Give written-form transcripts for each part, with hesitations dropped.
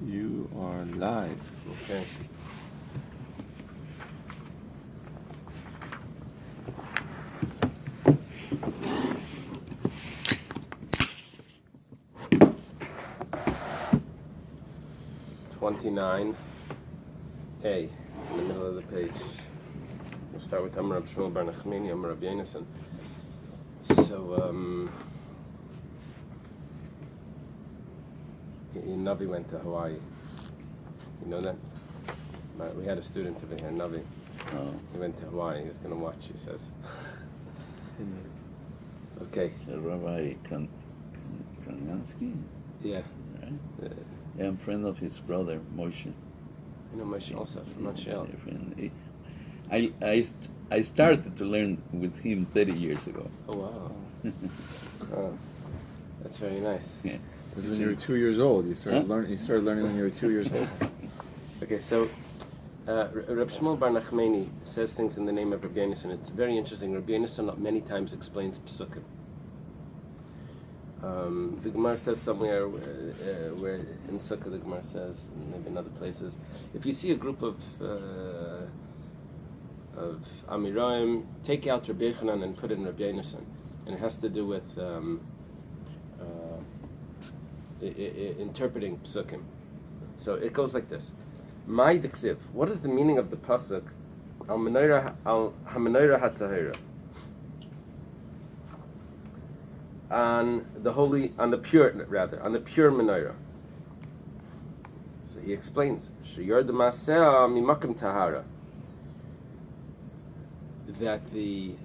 You are live. Okay. "29A, in the middle of the page. We'll start with Rabbi Shmuel bar Nachmani, Rabbi Yonason. So, Navi went to Hawaii. You know that? We had a student over here, Navi. Oh. He went to Hawaii. He's going to watch, he says. Okay. So Rabbi Kranansky? Yeah. Right? Yeah, I'm friend of his brother, Moshe. You know Moshe also from Montreal. I started to learn with him 30 years ago. Oh, wow. Oh, that's very nice. Yeah. Because when you were 2 years old, you started learning. You started learning when you were 2 years old. Okay, so Rabbi Shmuel bar Nachmani says things in the name of Rabbi Yonason. It's very interesting. Rabbi Yonason many times explains psukim. The Gemara says somewhere where in Sukkah the Gemara says, and maybe in other places, if you see a group of Amiraim, take out Rabbi Yochanan and put it in Rabbi Yonason, and it has to do with interpreting psukim. So it goes like this: My diksiv. What is the meaning of the pasuk al menorah hatahira? On the pure menorah. So he explains sheyar demaseh mimakim tahara, that the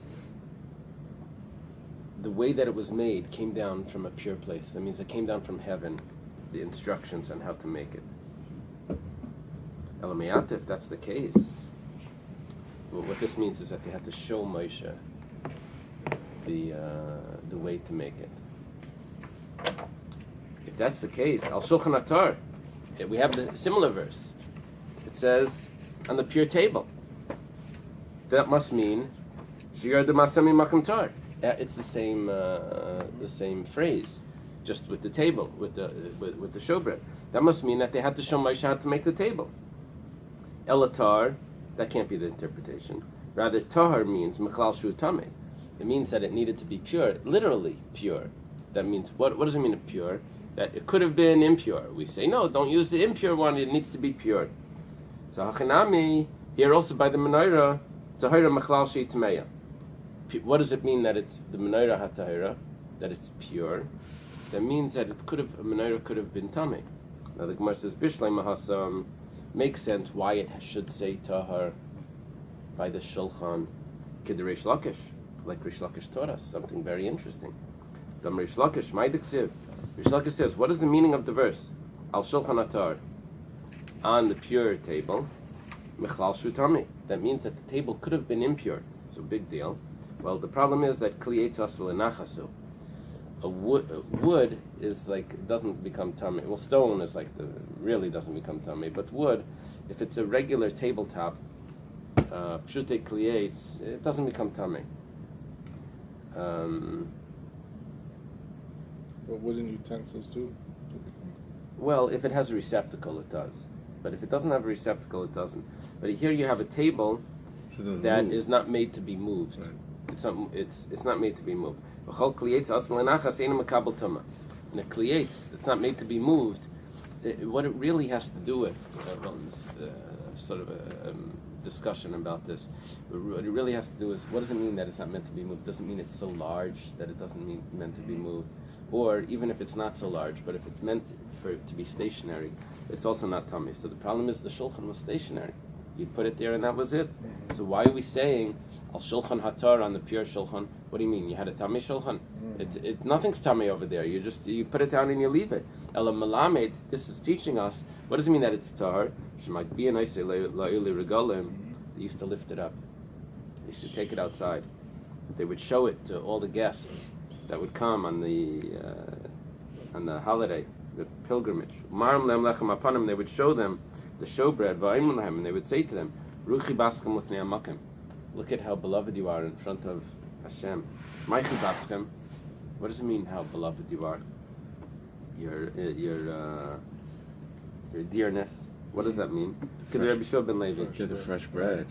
way that it was made came down from a pure place. That means it came down from heaven, the instructions on how to make it. Elameyat, if that's the case, well, what this means is that they had to show Moshe the way to make it. If that's the case, al shulchan atar, we have the similar verse. It says on the pure table. That must mean sheyar demaseh mimakim tar. It's the same phrase, just with the table, with the showbread. That must mean that they had to show Moshe how to make the table. Elatar, that can't be the interpretation. Rather, tahar means mechlal shu tameh. It means that it needed to be pure, literally pure. That means, what does it mean pure? That it could have been impure. We say, no, don't use the impure one, it needs to be pure. So hachinami, here also by the menorah, tahira mechlal shu tameya. What does it mean that it's the menorah hatahira, that it's pure? That means that a menorah could have been tameh. Now the Gemara says, Bishlei mahasam, makes sense why it should say tahar by the shulchan kid Rish Lakish, like Rish Lakish taught us something very interesting. Dam Rish Lakish, my diksiv. Rish Lakish says, what is the meaning of the verse? Al shulchan atar, on the pure table, mechlal shu tameh. That means that the table could have been impure. So big deal. Well, the problem is that kliyetz asel enachasu. A wood is like, doesn't become tummy. Well, stone is like really doesn't become tummy. But wood, if it's a regular tabletop, pshute kliyetz, it doesn't become tummy. But wooden utensils do become. Well, if it has a receptacle, it does. But if it doesn't have a receptacle, it doesn't. But here you have a table that is not made to be moved. Right. It's not made to be moved. And a kliyetz, it's not made to be moved. What it really has to do with, sort of a discussion about this. What it really has to do is, what does it mean that it's not meant to be moved? It doesn't mean it's so large that it doesn't mean meant to be moved. Or even if it's not so large, but if it's meant for it to be stationary, it's also not tummy. So the problem is the shulchan was stationary. You put it there and that was it. So why are we saying al shulchan hatar on the pure shulchan? What do you mean? You had a tummy shulchan? It's nothing's tummy over there. You put it down and you leave it. Ela malamed. This is teaching us. What does it mean that it's tar? Shemag bi anay say la'ili regalim. They used to lift it up. They used to take it outside. They would show it to all the guests that would come on the holiday, the pilgrimage. Maram lem lechem apanim. They would show them the showbread, and they would say to them, Ruchi baschem lifnei hamakim. Look at how beloved you are in front of Hashem. Maichi baschem. What does it mean how beloved you are? You're dearness. What does that mean? Could Rabbi Shua ben Levi? Get the fresh bread.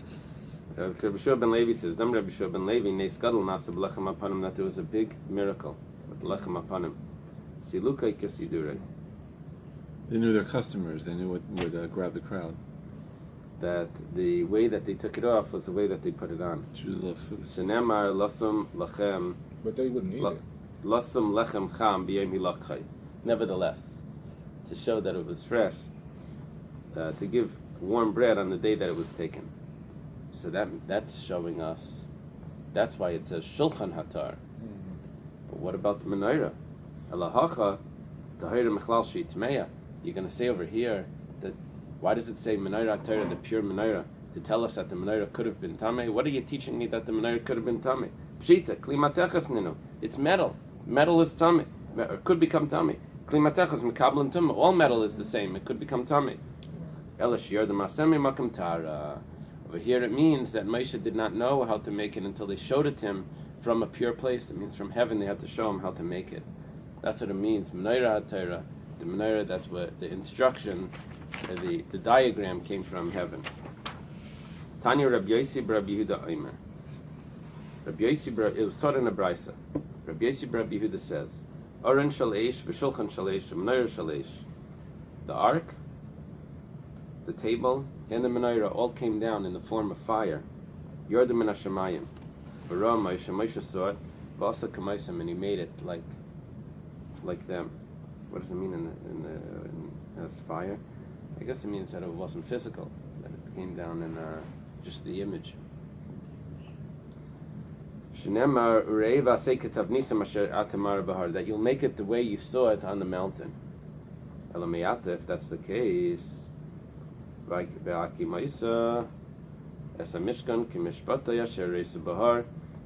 Rabbi Shua ben Levi says, Dam Rabbi Shua ben Levi, Nes Gadol Nasa B'Lechem Apanim, that there was a big miracle with Lechem Apanim. Silukai Kesidurei. They knew their customers. They knew what would grab the crowd. That the way that they took it off was the way that they put it on. Jews love food. Shenemar Lasum Lachem. But they wouldn't eat it. Lasum Lechem Cham B'Yem Hilakchai. Nevertheless, to show that it was fresh, to give warm bread on the day that it was taken. So that's showing us. That's why it says Shulchan Hatar. But what about the menorah? Elahacha Tahira Mechlal Shitmeya. You're going to say over here that why does it say menorah Torah, the pure menorah, to tell us that the menorah could have been tamei? What are you teaching me that the menorah could have been tamei? Pshita klimatechas ninu. It's metal. Metal is tamei, or could become tamei. Klimatechas mekablim tumah. All metal is the same. It could become tamei. Elashir the masemi makam tara. Over here it means that Moshe did not know how to make it until they showed it to him from a pure place. It means from heaven they had to show him how to make it. That's what it means. Menorah Torah. The menorah, that's what the instruction, the diagram came from heaven. Tanya Rabbi Yosi Rabbi Yehuda Omer. Rabbi Yosi, it was taught in a brisa. Rabbi Yosi Rabbi Yehuda says, Oren shalesh v'shulchan shalesh menorah shalesh. The ark, the table, and the menorah all came down in the form of fire. Yorda min hashamayim. V'ra Moshe saw it, v'asa k'maisam, and he made it like them. What does it mean in as fire? I guess it means that it wasn't physical, that it came down in just the image. That you'll make it the way you saw it on the mountain. If that's the case,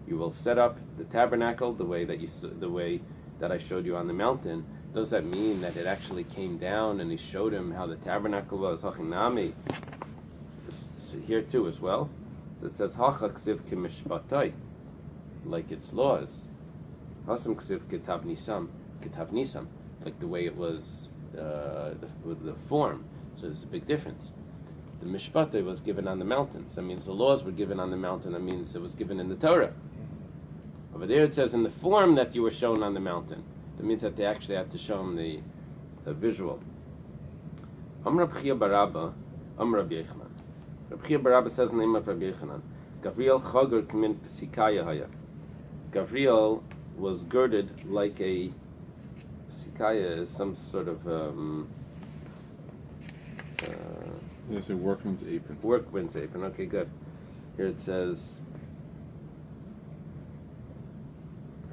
you will set up the tabernacle the way that I showed you on the mountain. Does that mean that it actually came down and he showed him how the tabernacle was? Hachinami. Here too as well. So it says Hacha ksiv kimishpatai, like its laws. Hasam ksiv kitab nisam, like the way it was with the form. So there's a big difference. The mishpatai was given on the mountains. That means the laws were given on the mountain. That means it was given in the Torah. Over there it says in the form that you were shown on the mountain. That means that they actually had to show him the visual. Amr B'chia Barabba, Amr Rabbi Yochanan. Rabbi B'chia Barabba says in the name of Rabbi Yochanan, Gavriel Chagur K'min P'sikaya Haya. Gavriel was girded like a P'sikaya is some sort of Yes, a workman's apron. Workman's apron. Okay, good. Here it says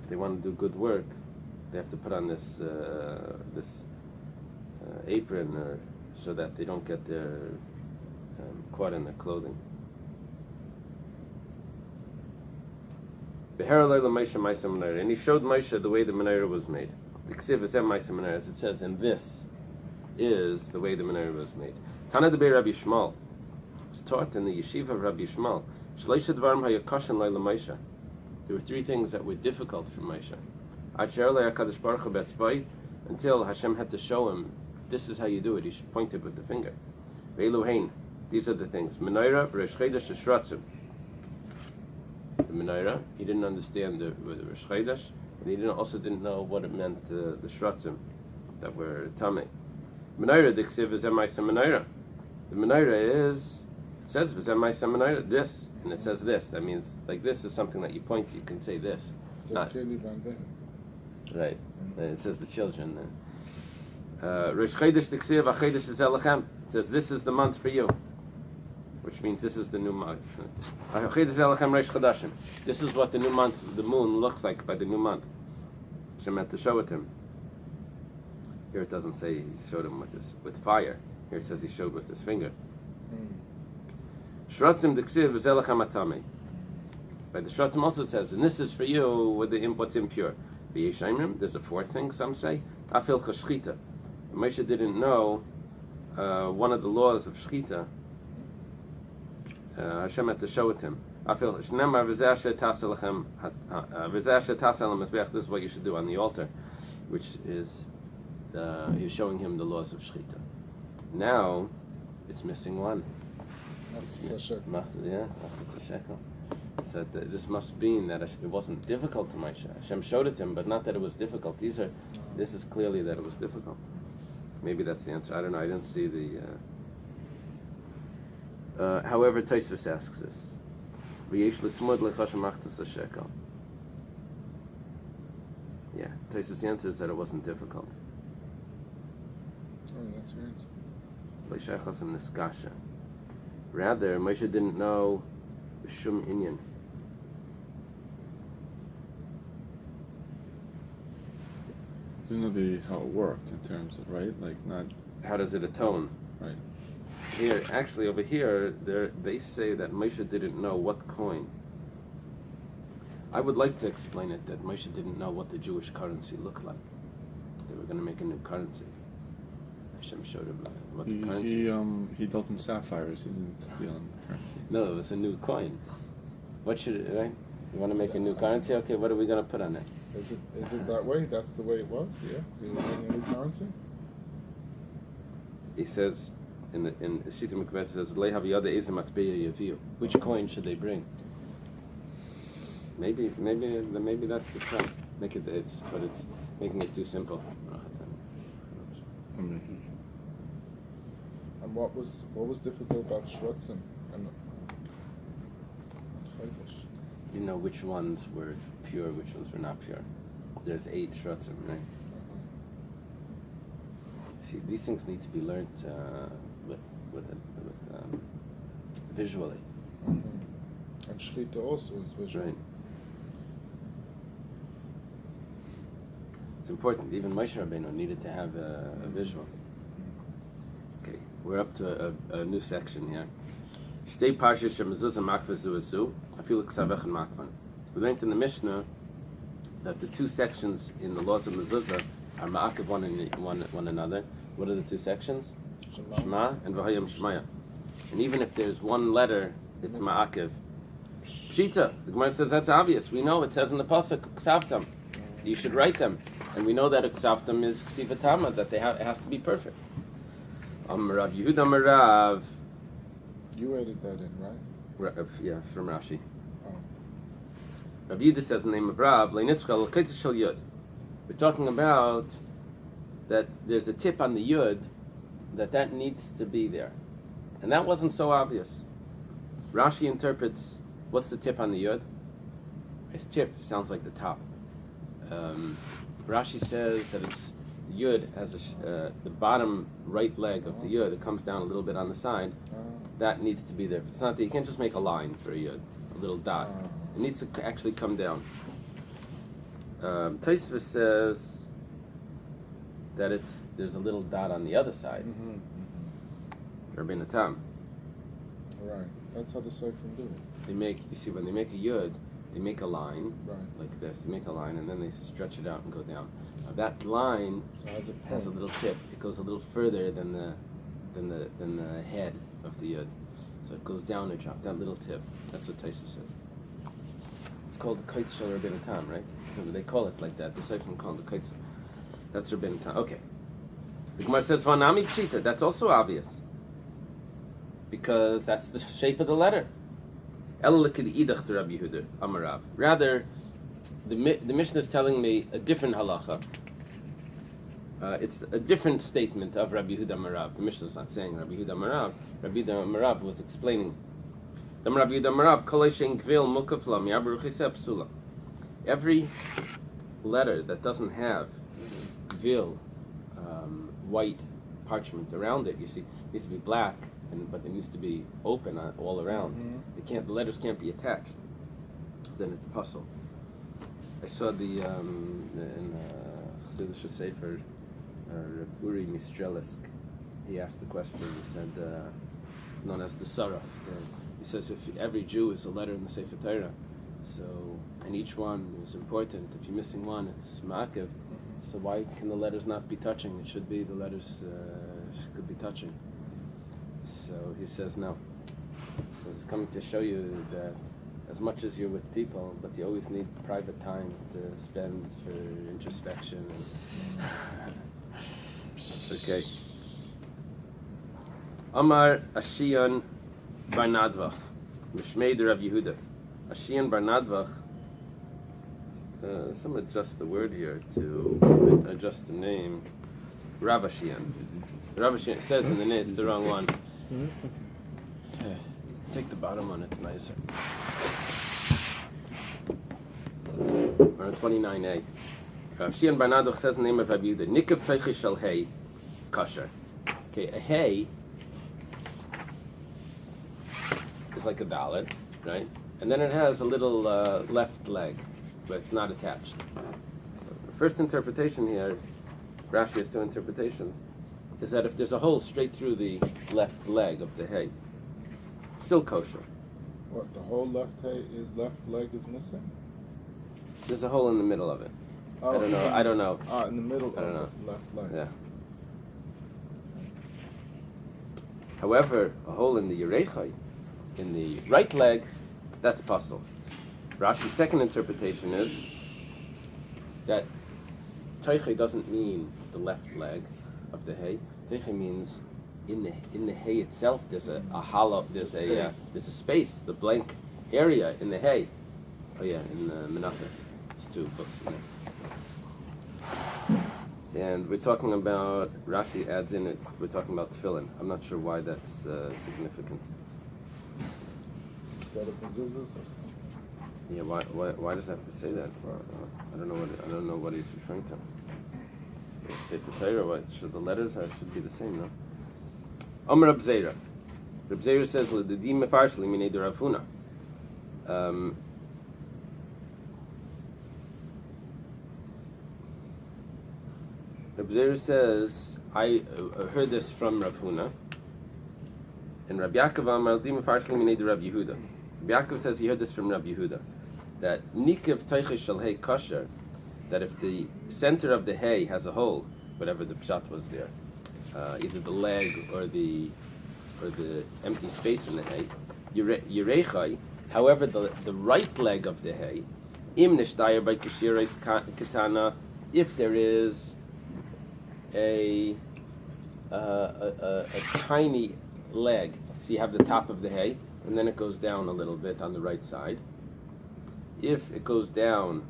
if they want to do good work, they have to put on this apron, or so that they don't get their caught in their clothing. And he showed Moshe the way the menorah was made. As it says, and this is the way the menorah was made. Tana de Rabbi Shmuel was taught in the yeshiva of Rabbi Shmuel. There were three things that were difficult for Moshe. Until Hashem had to show him, this is how you do it. He pointed with the finger. These are the things. Menorah, Rosh Chodesh, Shratzim. The menorah, he didn't understand the Rosh Chodesh, and he also didn't know what it meant, the Shratzim that were Tameh. Menorah, Diksiv, is Emaisa Menorah. The menorah is, it says, Emaisa Menorah, this, and it says this. That means, like, this is something that you point to. You can say this. Right. It says the children. Rosh Chodesh Tiksiv, HaChodesh is Elechem. It says this is the month for you, which means this is the new month. HaChodesh Elechem Rosh Chodashim. This is what the new month, the moon, looks like by the new month. Hashem had to show it to him. Here it doesn't say he showed him with fire. Here it says he showed with his finger. Shratzim Tiksiv is Elechem Atame. By the Shratzim also it says, and this is for you with what's impure. There's a fourth thing, some say. Afil Chashchita. Moshe didn't know one of the laws of Shchita. Hashem had to show it to him. Afil Shnemar V'zeh Tasalechem V'zeh Tasalem Mizbeach. This is what you should do on the altar, which is he was showing him the laws of Shchita. Now, it's missing one. That's a shekel. That's a shekel. So this must mean that it wasn't difficult to Moshe. Hashem showed it to him, but not that it was difficult. This is clearly that it was difficult. Maybe that's the answer. I don't know. I didn't see the. However, Tosfos asks this. V'yesh l'tmud l'chashem machtas a shekel. Yeah, Tosfos answers that it wasn't difficult. Oh, that's your answer. L'sheichas niskasha. Rather, Moshe didn't know shum inyan. Didn't know how it worked in terms of, right? Like, not. How does it atone? Right. Here, actually, over here, they say that Moshe didn't know what coin. I would like to explain it that Moshe didn't know what the Jewish currency looked like. They were going to make a new currency. Hashem showed him what the currency. He dealt in sapphires. He didn't deal in currency. No, it was a new coin. What should it? Right? You want to make a new currency? Okay, what are we going to put on it? Is it that way? That's the way it was. Yeah. You were making a new currency. He says in Shita Mikveh says Lehav Yada Ezem Atbeya Yaviu. Which coin should they bring? Maybe that's the trend. But it's making it too simple. And what was difficult about Shrutzen and Chodesh? You know which ones were pure, which ones were not pure. There's 8 shrotzim, right? See, these things need to be learned visually. Mm-hmm. And Shlita also is visual. Right. It's important. Even Moshe Rabbeinu needed to have a visual. Okay, we're up to a new section here. Shtei parshas shemezuzah makvah zu azu, afilu ksavech and makvan. We learned in the Mishnah that the 2 sections in the laws of mezuzah are ma'akev one another. What are the 2 sections? Shema and v'hayam shmaya. And even if there's one letter, it's ma'akev. Pshita, the Gemara says that's obvious. We know it says in the pasuk ksavtam. You should write them, and we know that ksavtam is ksivatama, that it has to be perfect. Rav Yehuda Marav. You added that in, right? Yeah, from Rashi. Oh. Rav Yehuda says in the name of Rav, Leinitzchel Kaitzah Shel Yud. We're talking about that there's a tip on the Yud that needs to be there. And that wasn't so obvious. Rashi interprets, what's the tip on the Yud? His tip sounds like the top. Rashi says that it's the Yud has the bottom right leg of the Yud. It comes down a little bit on the side. That needs to be there. It's not that you can't just make a line for a Yud, a little dot. It needs to actually come down. Tosfos says that there's a little dot on the other side. Rabbi Natam. Right. That's how the Seifrim do it. When they make a Yud, they make a line like this. They make a line and then they stretch it out and go down. Now that line has a little tip. It goes a little further than the head of the Yud. So it goes down a drop. That little tip. That's what Tosfos says. It's called the Kaitzah Shel Rabbi Natam, right? They call it like that. The Seifrim call it the Kaitzah. That's Rabbi Natam. Okay. The Gemara says Vanami Pshita. That's also obvious. Because that's the shape of the letter. Rather, the Mishnah is telling me a different halacha. It's a different statement of Rabbi Yehuda Marav. The Mishnah is not saying Rabbi Yehuda Marav. Rabbi Yehuda Marav was explaining. Every letter that doesn't have gvil, white parchment around it, you see, it needs to be black. But it needs to be open all around. The letters can't be attached. Then it's puzzle. I saw in Chassidish Sefer, Uri Mistrelisk. He asked the question. He said, known as the Saraf. He says if every Jew is a letter in the Sefer Torah, and each one is important. If you're missing one, it's ma'akev. So why can the letters not be touching? It should be the letters could be touching. So he says no. So it's coming to show you that as much as you're with people, but you always need private time to spend for introspection. Okay. Amar Ashiyan bar Nadvach, Mishmei de Rav Yehuda. Ashiyan bar Nadvach. Someone adjust the word here to adjust the name. Rav Ashiyan. Rav Ashiyan. It says in the name, it's the wrong one. Take the bottom one, it's nicer. Or 29a. Rav Ashiyan bar Nadvach says in the name of Rav Yehuda, Nikav Teichi Shel Hay, kosher. Okay, a hay is like a dalet, right? And then it has a little left leg, but it's not attached. So the first interpretation here, Rashi has two interpretations, is that if there's a hole straight through the left leg of the hay, it's still kosher. What, the whole left leg is missing? There's a hole in the middle of it. Oh, I don't know. in the middle I don't of the left leg. Yeah. However, a hole in the Yerechai, in the right leg, that's puzzle. Rashi's second interpretation is that Teichei doesn't mean the left leg of the hay. Teichei means in the hay itself there's a hollow, there's a space, the blank area in the hay. Oh yeah, in the Menachem. There's two books in there. And we're talking about, Rashi adds in it, we're talking about tefillin. I'm not sure why that's significant. Is that a mezuzahs or something? Yeah, why does it have to say that? I don't know what he's referring to. Sefer Torah, what should the letters should be the same, no? Amar Reb Zera. Reb Zera says l'didim mefarsh liminei de Rav Huna. Reb Zera says, I heard this from Rav Huna. And Rabbi Yaakov Amar l'didim mefarsh liminei de Rav Yehuda. Rabbi Yaakov says he heard this from Rabbi Yehuda, that nikav teichei shel hay kosher, that if the center of the hay has a hole, whatever the pshat was there, either the leg or the empty space in the hay, Yerechai, however the right leg of the hay, im nishtayir by kashirais katana, if there is a tiny leg, so you have the top of the hay, and then it goes down a little bit on the right side. If it goes down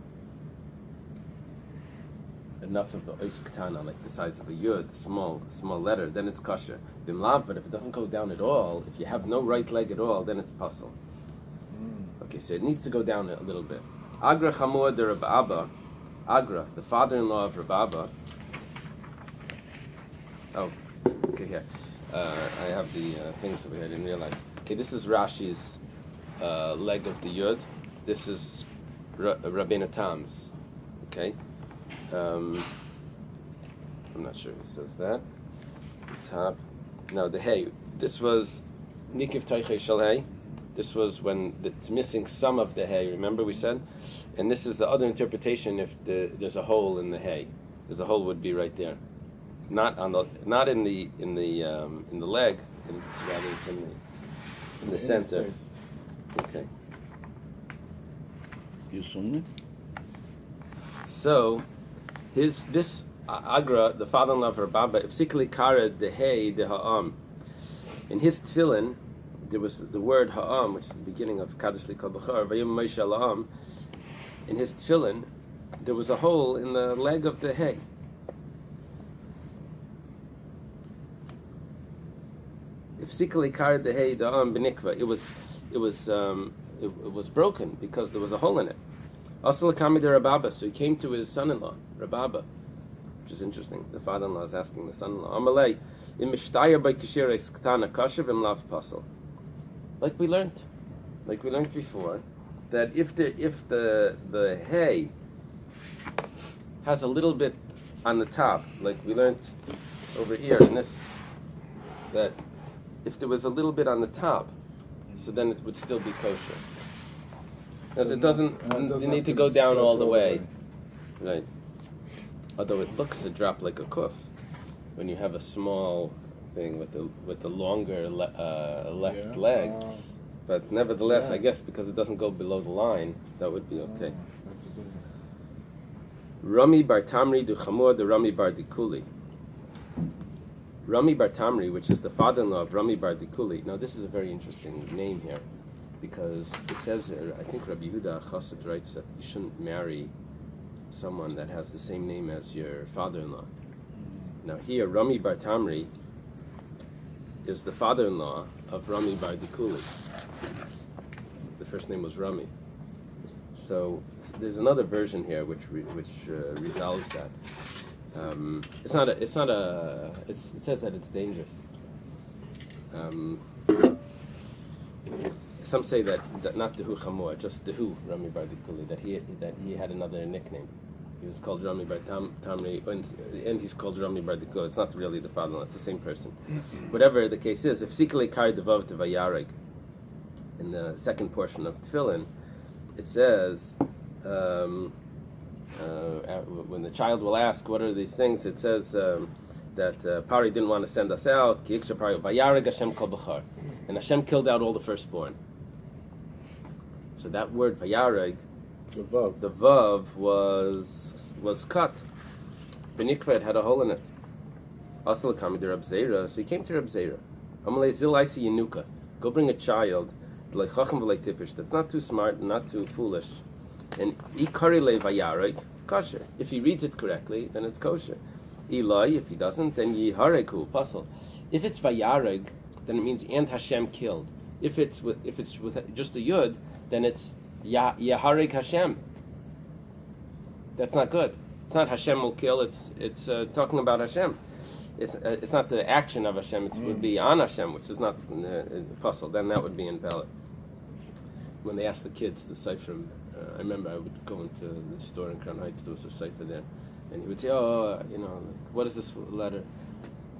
enough of the ois katana, like the size of a yud, small letter, then it's kosher. Bimlav, but if it doesn't go down at all, if you have no right leg at all, then it's puzzle. Okay, so it needs to go down a little bit. Agra chamua de Rabbi Abba, Agra, the father-in-law of Rabbi Abba. Oh, okay, here. I have the things over here, I didn't realize. Okay, this is Rashi's leg of the yud. This is Rabbeinu Tam's. Okay? I'm not sure if it says that. The top. No, the hay. This was Nikiv Teichei Shel Hay. This was when it's missing some of the hay, remember we said? And this is the other interpretation if there's a hole in the hay. There's a hole would be right there. Not in the leg, rather it's in the center. Space. Okay. You saw it? So, this Agra, the father-in-law of Rabbi, Ifsikli Kared the hay the ha'am. In his tefillin, there was the word ha'am, which is the beginning of Kadosh Li Kol B'chor, Vayom Moshe La'am. In his tefillin, there was a hole in the leg of the hay. Ifsikli Kared the hay the ha'am b'nikva. It was broken because there was a hole in it. Also, Rabbi, so he came to his son-in-law, Rabbi, which is interesting. The father-in-law is asking the son-in-law, Amalei, in mishtayir by kishirais ktana kasher v'mlav pasal. Like we learned before, that if the hay has a little bit on the top, like we learned over here in this, that if there was a little bit on the top, so then it would still be kosher. Because it doesn't you need to go down all the way. Right. Although it looks a drop like a kuf when you have a small thing with the longer left leg. But nevertheless, I guess because it doesn't go below the line, that would be okay. That's a good one. Rami bar Tamri du Chamor de Rami bar Dikuli. Rami Bar Tamri, which is the father-in-law of Rami Bar Dikuli. Now, this is a very interesting name here, because it says, I think Rabbi Yehuda Chassid writes that you shouldn't marry someone that has the same name as your father-in-law. Now here, Rami Bar Tamri is the father-in-law of Rami Bar Dikuli. The first name was Rami. So there's another version here which resolves that. It says that it's dangerous. Some say that not Dehu Chamor, just Dehu Rami Bar Dikuli, that he had another nickname. He was called Rami Bar Tamri, and he's called Rami Bar Dikuli. It's not really the father-in-law; it's the same person. Whatever the case is, if Sikali Kari Devav Tevayareg, in the second portion of Tefillin, it says when the child will ask, "What are these things?" It says that Pari didn't want to send us out. Ki Iksha Pari Vayareg Hashem Kol B'char, and Hashem killed out all the firstborn. So that word Vayareg, the vav was cut. Benikva had a hole in it. Asal Kami de Rab Zera, so he came to Rab Zera. Amalei Zil Aisi Yenuka. Go bring a child, like Chacham v'lei Tipish, that's not too smart and not too foolish. And Ikari le Vayareg, kosher. If he reads it correctly, then it's kosher. Eily, if he doesn't, then Yihareku, puzzle. If it's Vayareg, then it means and Hashem killed. If it's with just a yud, then it's Yahareg Hashem. That's not good. It's not Hashem will kill. It's talking about Hashem. It's not the action of Hashem. It would be on Hashem, which is not puzzle. Then that would be invalid. When they asked the kids the cipher, I remember I would go into the store in Crown Heights. There was a cipher there, and he would say, what is this letter?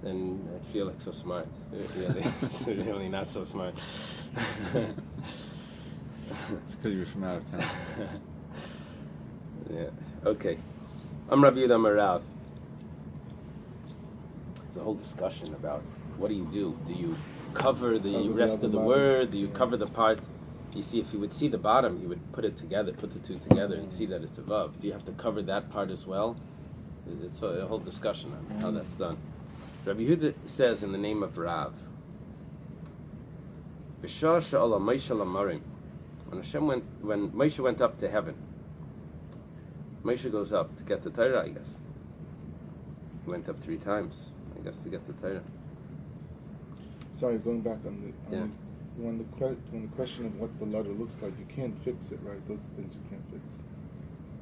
And I'd feel like so smart. Really, it's really not so smart. It's because you're from out of town. Yeah. Okay. I'm Rabbi Yehuda Marav. There's a whole discussion about what do you do? Do you cover the rest of the word? Do you cover the part? You see, if you would see the bottom, you would put it together, put the two together, and see that it's above. Do you have to cover that part as well? It's a whole discussion on how that's done. Rabbi Yehuda says in the name of Rav, B'shah she'ala Moshe lamarim. When Moshe went up to heaven, Moshe goes up to get the Torah, I guess. He went up 3 times, I guess, to get the Torah. Sorry, going back on when the question of what the letter looks like, you can't fix it, right? Those are things you can't fix.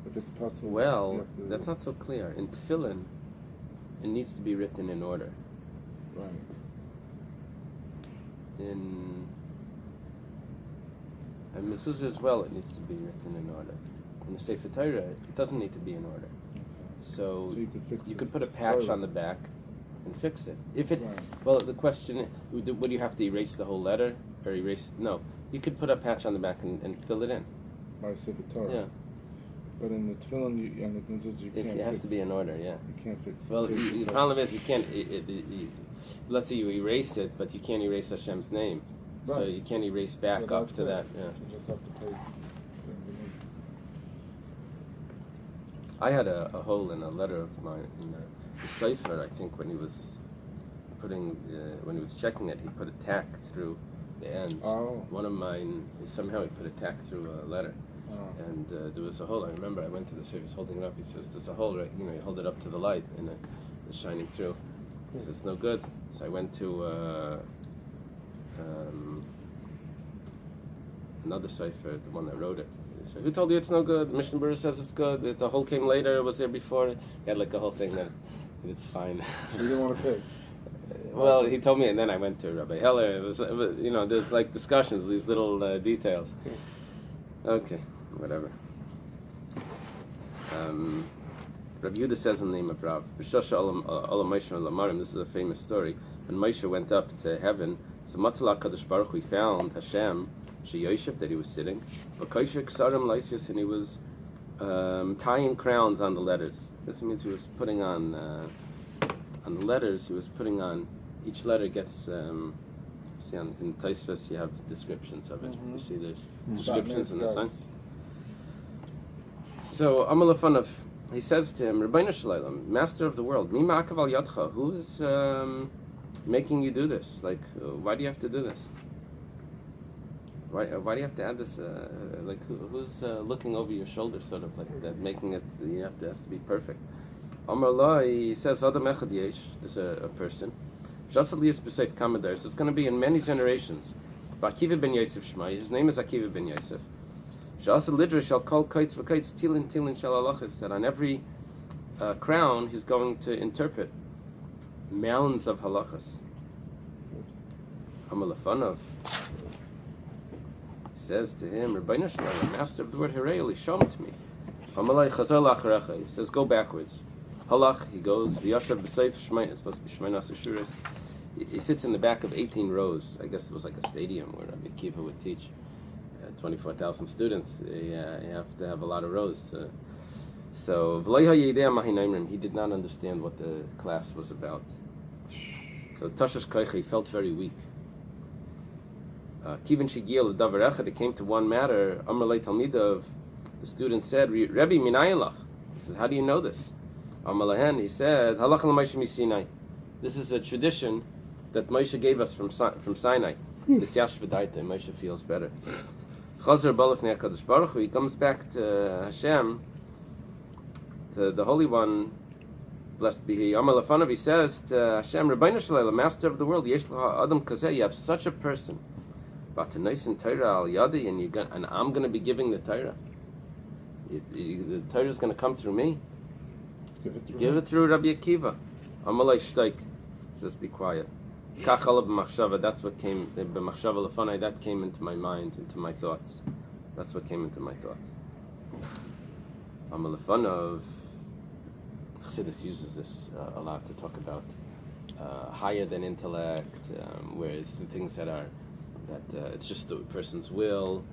If it's possible. Well, that's not so clear. In Tefillin, it needs to be written in order. Right. In Mezuzah as well, it needs to be written in order. In the Sefer Torah, it doesn't need to be in order. Okay. So you could fix you it. could put a patch on the back and fix it. If it, Right. well, the question, would you have to erase the whole letter or erase? No, you could put a patch on the back and fill it in. By Sefer Torah. Yeah. But in the Tefillin and the Mezuzah, you can't It has fix to be in order. Yeah. You can't fix it. Well, So you the just problem is you can't. Let's say you erase it, but you can't erase Hashem's name. So Right. you can't erase back So up that's to it. that. Yeah. You just have to place things in this. I had a hole in a letter of mine in the cipher. I think when he was when he was checking it, he put a tack through the ends. Oh. One of mine, somehow he put a tack through a letter, and there was a hole. I remember I went to the service holding it up. He says, "There's a hole, right? You hold it up to the light, and it's shining through." He says, "It's no good." So I went to another cipher, the one that wrote it. He said, "Who told you it's no good? Mishnah Berurah says it's good. The hole came later. It was there before." He had like a whole thing that it's fine. You didn't want to pay. Well, he told me, and then I went to Rabbi Heller. It was there's like discussions, these little details. Okay, whatever. Rabbi Yehuda says in the name of Rav, B'shosha Olam Moshe Lamarim. This is a famous story. When Moshe went up to heaven, so Matzala Kadosh Baruch Hu found Hashem, Sheyoshev, that he was sitting, V'koisher Ksarim Lysius, and he was tying crowns on the letters. This means he was putting on the letters. He was putting on each letter gets. See, in Taisvas you have descriptions of it. You see, there's descriptions in the sign. So Amalafanov, he says to him, Rabbeinu Shalom, Master of the world, Mima Akaval Yadcha, making you do this? Like, why do you have to do this? Why do you have to add this? Who's looking over your shoulder, sort of like that, making it? Has to be perfect. Amar Allah, he says, Adam echad yesh. There's a person. Jasaliyas b'seif kamadar. So it's going to be in many generations. Akiva ben Yosef Shmai. His name is Akiva ben Yosef. Jasal lidra shall call kites v'kites tilin shal halachas. That on every crown he's going to interpret mounds of halachas. Amar lafanov. Says to him, Rabbi Shalom, master of the word Eily, show him to me. Amalai chazar lacharecha. He says, go backwards. Halach, he goes. The Yashav b'seif Shmai is supposed to be Shmeinas Ashuris. He sits in the back of 18 rows. I guess it was like a stadium where Rabbi Akiva would teach. 24,000 students. You have to have a lot of rows. So he did not understand what the class was about. So Tashash Koichi felt very weak. Kivin Shigil Davar Echad, it came to one matter. Amar Lei Talmidav, the student said, Rebbe Minayalach. He said, how do you know this? Amar Lehen, he said, Halach L'Moshe Misinai. This is a tradition that Moshe gave us from Sinai. This Yashvadaita, Moshe feels better. Chazar Balafnei HaKadosh Baruch Hu, he comes back to Hashem, to the Holy One, blessed be He. Amar Lefanav, he says to Hashem, Rabbeinu Shalom, Master of the world, Yesh L'cha Adam Kazeh, you have such a person. Batanais Torah al Yadi, and I'm going to be giving the Torah. The Torah is going to come through me. Give it through Rabbi Akiva. Amalei Shtaik says, be quiet. Kachal b'machshava. That's what came b'machshava lefanai. That came into my mind, into my thoughts. That's what came into my thoughts. Amalefanav. Chassidus uses this a lot to talk about higher than intellect, whereas the things that are it's just the person's will.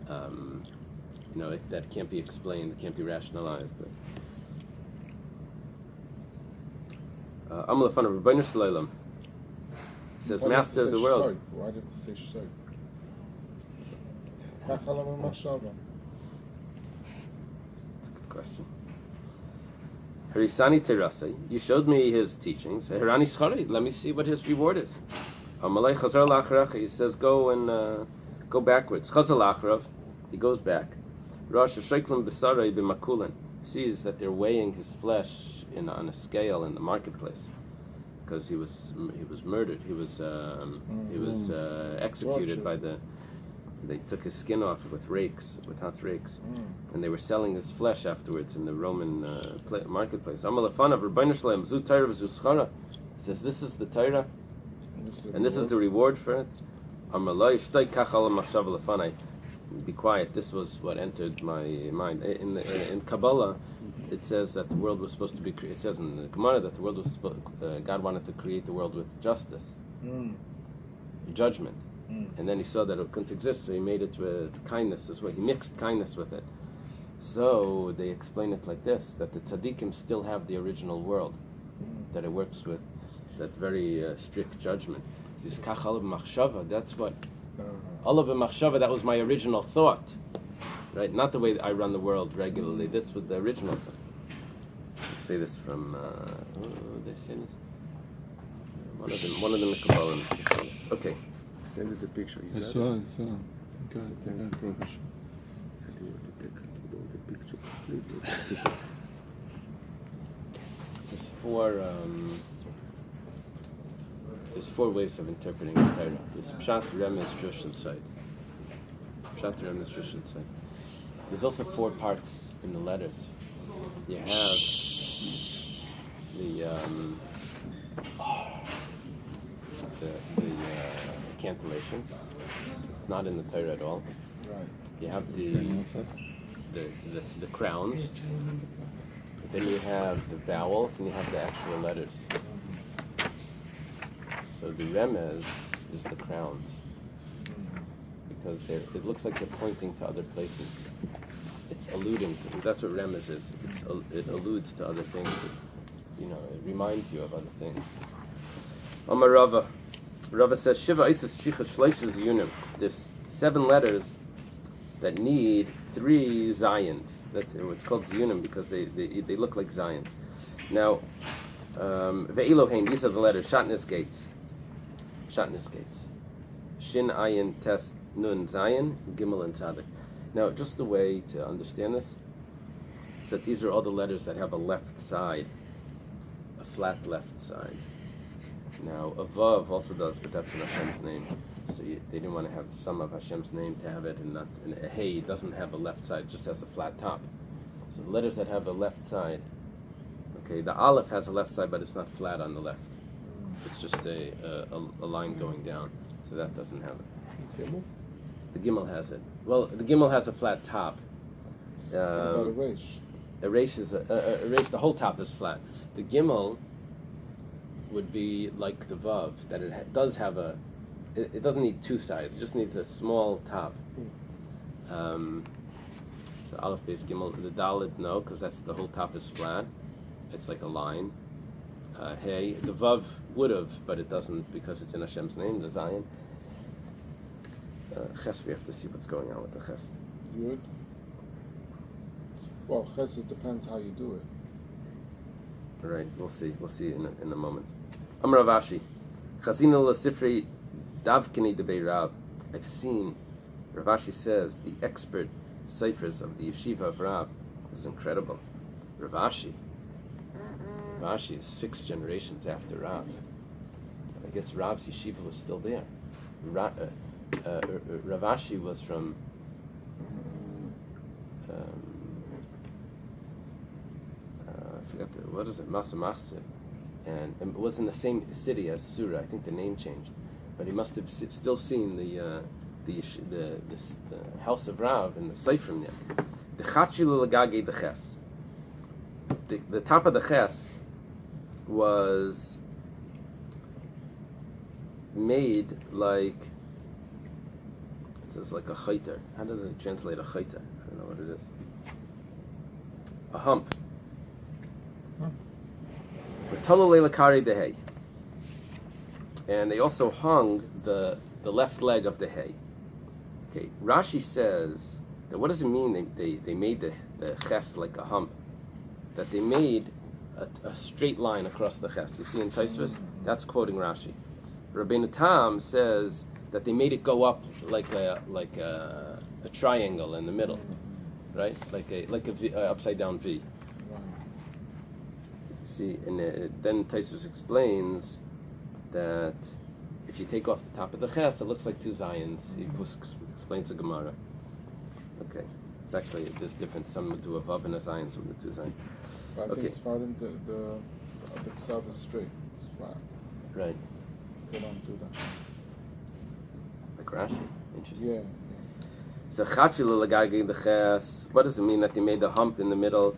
That can't be explained, it can't be rationalized. Amalefanav Rabbeinu Shalom says, Master of the world. Why did it say shayk? That's a good question. Harisani terasei, you showed me his teachings. Harani schari, let me see what his reward is. Amalei chazar lachracha, he says, go backwards. Chazar lachrav, he goes back. Rosh Hashanah b'sarai b'makulan, sees that they're weighing his flesh on a scale in the marketplace, because he was murdered. He was executed by they took his skin off with hot rakes, and they were selling his flesh afterwards in the Roman marketplace. Amalefanav Rabbeinu Shalom zu Torah v'zu schara. He says, this is the Torah, and this is the reward for it. Amalei shtay kachal machshav lefanai. Be quiet. This was what entered my mind. In Kabbalah, it says that the world was supposed to be. It says in the Gemara that the world was God wanted to create the world with justice, judgment, and then he saw that it couldn't exist, so he made it with kindness as well. He mixed kindness with it. So they explain it like this: that the tzaddikim still have the original world, that it works with that very strict judgment. This kachal machshava. That's what. Allah b'machshava, that was my original thought, right? Not the way that I run the world regularly. That's what the original thought. Let's say this from. They say this. One of them in Kabbalah. Okay. Send it the picture. I saw it. God, Baruch Hashem. The picture completely. There's four ways of interpreting the Torah. There's Pshat, Remez, Drush, and Side. Pshat, Remez, Drush, and Side. There's also four parts in the letters. You have the cantillation. It's not in the Torah at all. Right. You have the crowns. Then you have the vowels, and you have the actual letters. So the remez is the crowns, because it looks like they're pointing to other places. It's alluding to. That's what remez is. It alludes to other things. It reminds you of other things. Amar Rava. Rava says Shiva Isis Shichas Shleishes Yunim. There's 7 letters that need 3 Zions. It's called Zionim because they look like Zions. Now, Ve'elohein, these are the letters. Shatnez gates. Shatnez gates. Shin Ayin Tes Nun Zayin Gimel and Tzadik. Now, just the way to understand this is that these are all the letters that have a left side, a flat left side. Now, a Vav also does, but that's in Hashem's name. So they didn't want to have some of Hashem's name to have it, and a Hey doesn't have a left side, just has a flat top. So the letters that have a left side, okay, the Aleph has a left side, but it's not flat on the left. It's just a line going down, so that doesn't have it. Gimel? The Gimel has it. Well, the Gimel has a flat top. What about a Reish? A Reish is a Reish, the whole top is flat. The Gimel would be like the Vav, that it does have it doesn't need two sides, it just needs a small top. So Aleph, Bais, Gimel, the Dalet, no, because that's the whole top is flat. It's like a line. Hey, the Vav would have, but it doesn't because it's in Hashem's name, the Zion. Ches, we have to see what's going on with the Ches. Yud? Well, Chesed depends how you do it. All right, we'll see. We'll see in a moment. Amar Rav Ashi, Chazina l'sifrei davkeni debei Rab. I've seen, Rav Ashi says, the expert ciphers of the yeshiva of Rab. This is incredible. Rav Ashi is 6 generations after Rab. I guess Rab's yeshiva was still there. Rav Ashi was from I forgot what is it, Masamachse, and it was in the same city as Surah. I think the name changed, but he must have still seen the house of Rav and the Seifrim there. The Chachilu Lagage the Ches. The top of the Ches was made like, it says like a chayter. How do they translate a chayter? I don't know what it is. A hump. With Tololei Lakari de hay. And they also hung the left leg of the hay. Okay, Rashi says that what does it mean they made the ches like a hump? That they made a straight line across the ches. You see in Tosfos? That's quoting Rashi. Rabbi Tam says that they made it go up like a triangle in the middle, right? Like a v, upside down V. See, and then Tosfos explains that if you take off the top of the ches, it looks like 2 Zions. He explains the Gemara. Okay, it's actually there's different. Some would do a vav and a Zion, some would do 2 Zion. But I Okay. think Sfardim, the Ksav is straight, it's flat. Right, They don't do that. like Rashi. Interesting. Yeah. So Chachilu Lagage the ches. What does it mean that they made the hump in the middle?